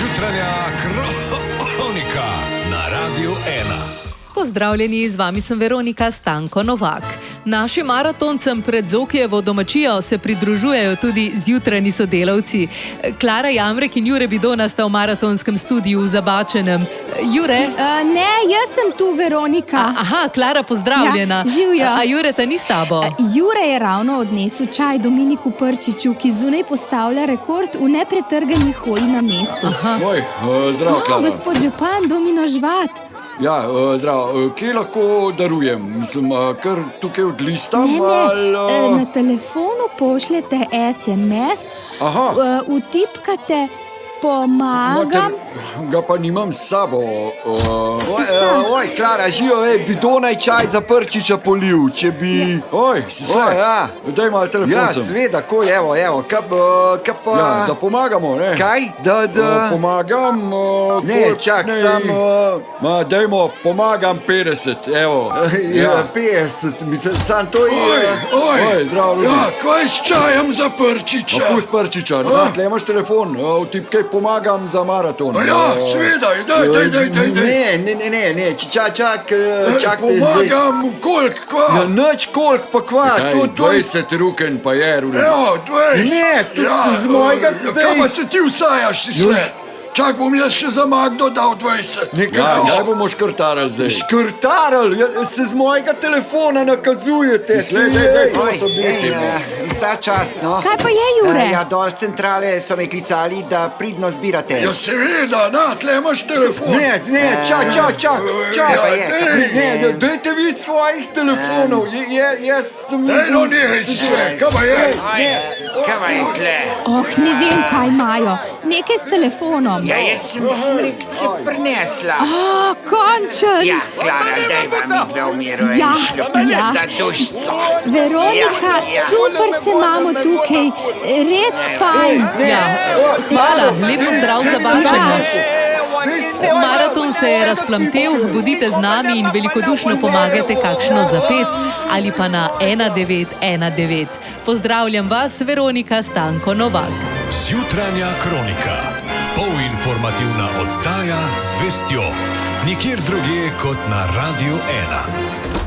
Jutranja kronika na Radiu 1. Pozdravljeni, z vami sem Veronika Stanko Novak. Našim maratoncem pred Zokijevo domačijo se pridružujejo tudi zjutrajni sodelavci. Klara Jamrek in Jure Bidona sta v maratonskem studiu v Zabačenem. Jure? Ne, jaz sem tu, Veronika. Aha, Klara, pozdravljena. Ja, živjo. A Jure ta ni s tabo? Jure je ravno odnesel čaj Dominiku Prčiču, ki zunaj postavlja rekord v nepretrgani hoji na mestu. Moj, zdrav, Klara. Gospod župan Domino Žvat. Ja, zdrav. Kje lahko darujem? Mislim, kar tukaj odlistam? Na telefonu pošljete SMS, vtipkate pomagam. Ga pa nimam s sabo. Oj, Klara, živo, bidonaj čaj za Prčiča polil, če bi... Oj, si se? Ja. Daj malo telefon Ja, sem. sveda, ko, evo, kaj pa... Ja, da pomagamo, ne? Kaj? Da... Pomagam... Ne, čak, Dajmo, pomagam 50, evo. Ja, 50, mislim, sam to je... Oj, zdrav, Rudi. Ja, kaj s čajem za Prčiča? Pust Prčiča, tle imaš telefon, vtipkaj pomagam za maraton. Ja, seveda, daj. Ne, čak te zdaj. Pomagam, koliko, kva? Ja, nič koliko pa kva, Kaj, to je... 20 ruken pa je, Rudi. Ja, 20. Ne, to z mojega zdaj- Kaj pa se ti vsajaš, si sve? Čak bom jaz še za Magdo dal 20. Ja, kaj bomo škrtarali zdaj? Škrtarali, se z mojega telefona nakazujete. Daj, Vsa čast, no. Kaj pa je, Jure? Ja, dol z centrale so me klicali, da pridno zbirate. Ja, seveda, na, tle imaš telefon. Ne, čak. Ne, dajte vi svojih telefonov, jaz sem... Daj, no, nehaj si sve, kaj pa je? Kaj pa je tle? Ne vem, kaj imajo. Nekaj s telefonom. Ja, jaz sem smrekce prinesla. Končen. Ja, Klara, daj vam igla v miru Ja, in šljupac ja. za dušco. Veronika, super se imamo tukaj, res fajn. Ja, hvala, lep pozdrav v Zabačenju. Maraton se je razplamtel, bodite z nami in velikodušno pomagajte kakšno za 5 ali pa na 1919. Pozdravljam vas, Veronika Stanko Novak. Jutranja kronika. Polinformativna oddaja z vestjo. Nikjer drugje kot na Radiu 1.